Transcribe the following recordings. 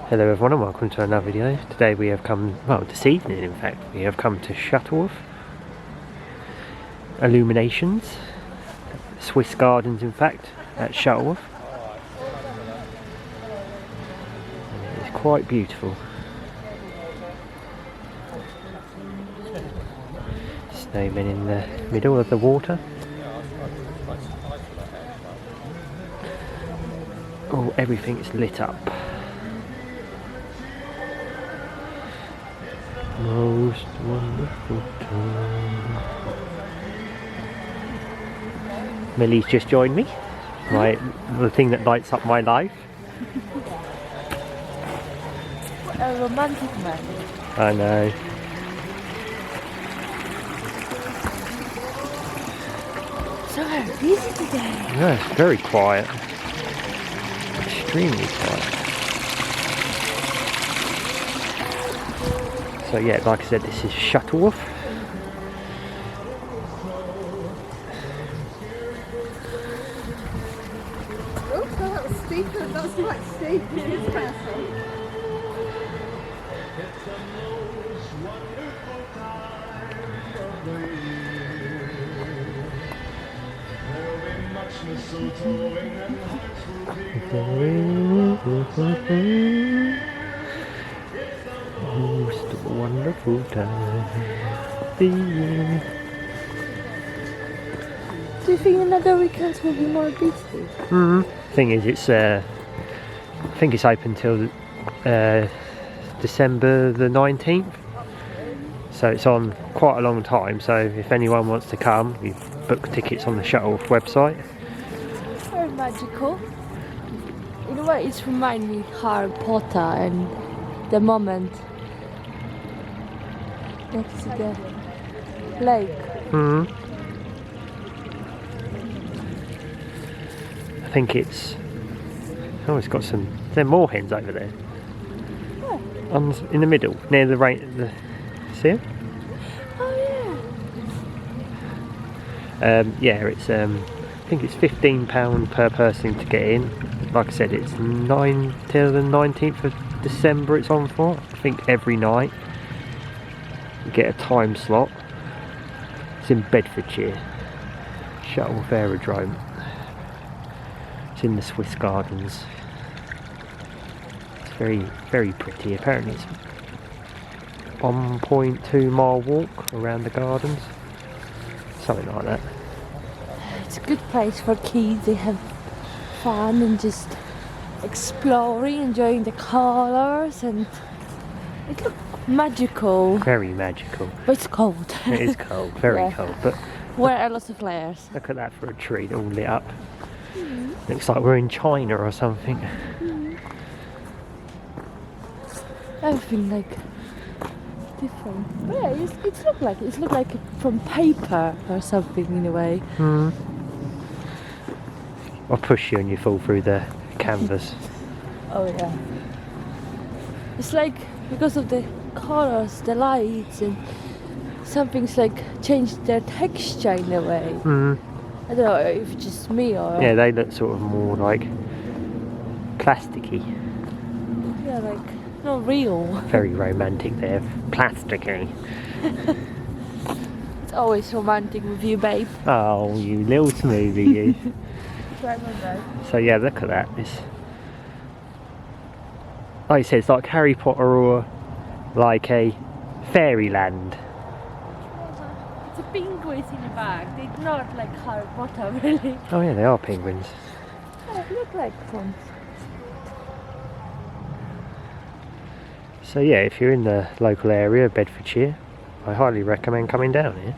Hello everyone and welcome to another video. Today we have come, well this evening in fact, we have come to Shuttleworth Illuminations, Swiss Gardens in fact, at Shuttleworth. It's quite beautiful. Snowmen in the middle of the water. Oh, everything is lit up. Most wonderful time. Millie's just joined me. The thing that lights up my life. What a romantic man. I know. So busy today. Yeah, it's very quiet. Extremely quiet. So yeah, like I said, this is Shuttleworth. Oh, that's steep. That's quite steep. It is castle. Most wonderful time of the year. Do you think another weekend will be more busy? Thing is, it's I think it's open till December the 19th. So it's on quite a long time. So if anyone wants to come, you book tickets on the Shuttleworth website. Very magical. In a way, it reminds me of Harry Potter and the moment next to the lake. I think it's. Oh, it's got some. There are more hens over there. Oh. In the middle, near the rain. See it? Oh yeah, it's. I think it's £15 per person to get in. Like I said, it's 9 till the 19th of December. It's on for. I think every night. You get a time slot. It's in Bedfordshire. Shuttleworth Aerodrome. It's in the Swiss Gardens. It's very, very pretty. Apparently it's 1.2 mile walk around the gardens. Something like that. It's a good place for kids. They have fun and just exploring, enjoying the colours, and it looks magical. Very magical. But it's cold. It is cold, very Yeah. cold. But Wear a lot of layers. look at that for a tree all lit up. Looks like we're in China or something. Everything like different. Yeah, it look like from paper or something in a way. I'll push you and you fall through the canvas. Oh yeah. It's like because of the colors, the lights, and something's like changed their texture in a way. I don't know if it's just me or Yeah, they look sort of more like plasticky. yeah, like not real. Very romantic there. Plasticky. It's always romantic with you, babe. Oh, you little smoothie, you. Right, my babe. So yeah, look at that. It's like I said, it's like Harry Potter or like a fairyland. It's a penguins in the back. They're not like Harry Potter, really. Oh yeah, they are penguins. Oh, they look like one. So yeah, if you're in the local area of Bedfordshire, I highly recommend coming down here.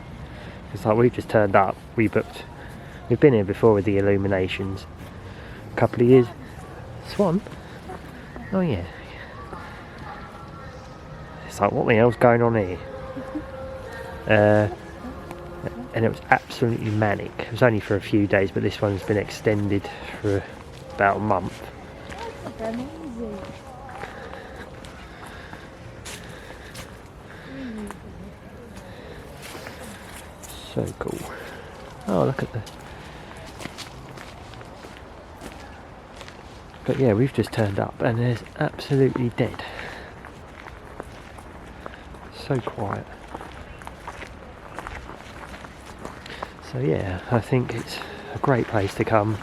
It's like we've just turned up, we've been here before with the illuminations. A couple of years. Swan? Oh yeah. It's like, what the hell's going on here? And it was absolutely manic. It was only for a few days, but this one's been extended for about a month. Amazing. So cool. Oh, look at this. But yeah, we've just turned up and it's absolutely dead. So quiet. So yeah, I think it's a great place to come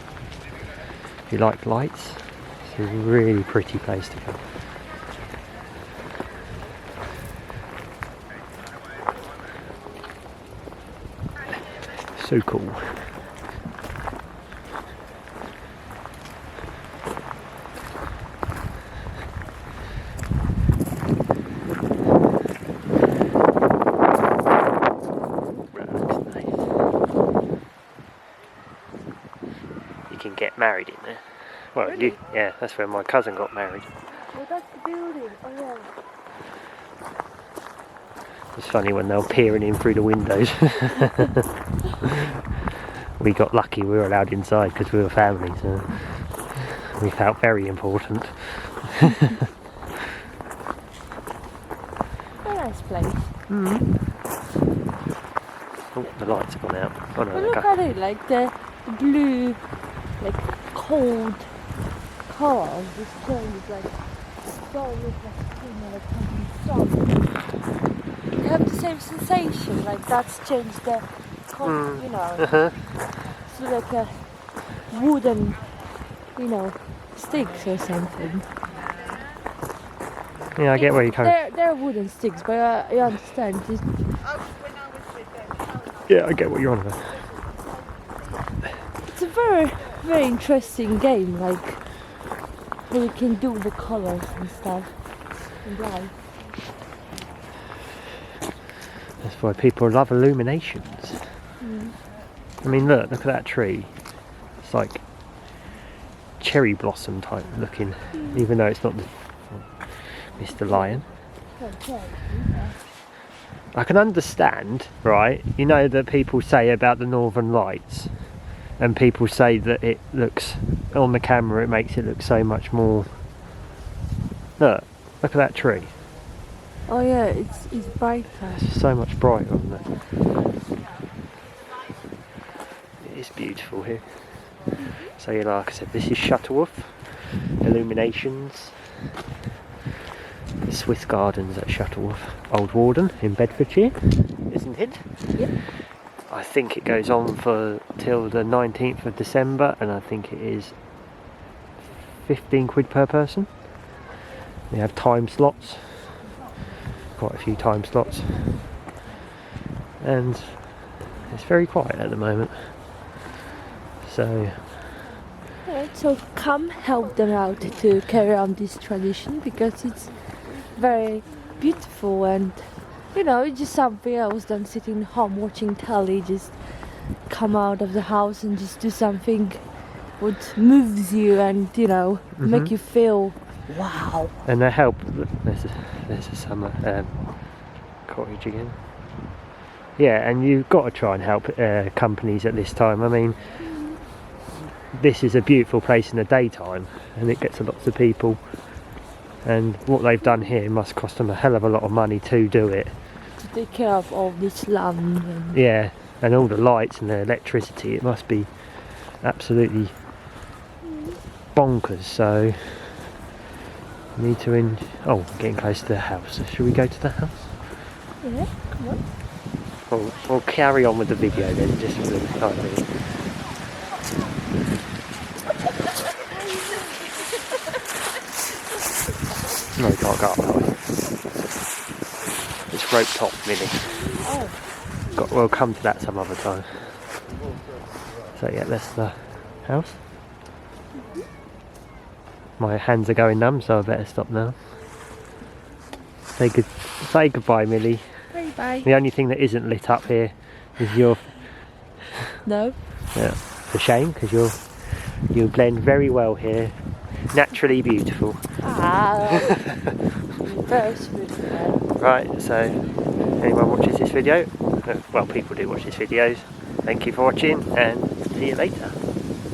if you like lights. It's a really pretty place to come. So cool. Can get married in there. Well, really? Yeah, that's where my cousin got married. Oh, that's the building. Oh, yeah. It's funny when they're peering in through the windows. We got lucky, we were allowed inside because we were family, so we felt very important. A nice place. Oh, the lights have gone out. Oh, no, But look at it, like the blue, like cold color. This change like so look like sun. You have the same sensation, like that's changed the color, you know. It's like a wooden, you know, sticks or something. Yeah, I get where you're coming. They're wooden sticks, but I understand. Yeah, I get what you're on about. It's a very, very interesting game, like how you can do the colors and stuff and light. That's why people love illuminations. I mean, look at that tree. It's like cherry blossom type looking, even though it's not the Mr. Lion. Okay. I can understand, right? You know that people say about the Northern Lights, and people say that it looks, on the camera, it makes it look so much more. Look at that tree. Oh yeah, it's brighter. It's so much brighter on there. It is beautiful here. So yeah, like I said, this is Shuttleworth Illuminations. The Swiss Gardens at Shuttleworth Old Warden in Bedfordshire, isn't it? Yep. I think it goes on for till the 19th of December, and I think it is 15 quid per person. They have time slots, quite a few time slots, and it's very quiet at the moment. So So come help them out to carry on this tradition, because it's very beautiful, and you know, it's just something else than sitting home watching telly. Just come out of the house and just do something what moves you and, you know, make you feel wow. And they help. There's a summer cottage again. Yeah, and you've got to try and help companies at this time. I mean, this is a beautiful place in the daytime, and it gets lots of people. And what they've done here must cost them a hell of a lot of money to do it. To take care of all this land. And yeah, and all the lights and the electricity. It must be absolutely bonkers. So we need to getting close to the house. So should we go to the house? yeah, come on. We'll carry on with the video then, just for the time being. No, you can't go up that way. It's rope top, Millie. Oh. We'll come to that some other time. So yeah, that's the house. My hands are going numb, so I better stop now. Say goodbye, Millie. Bye. The only thing that isn't lit up here is your. No. Yeah, it's a shame, because you blend very well here. Naturally beautiful. Very sweet. Right, so anyone watches this video, well, people do watch these videos. Thank you for watching, and see you later.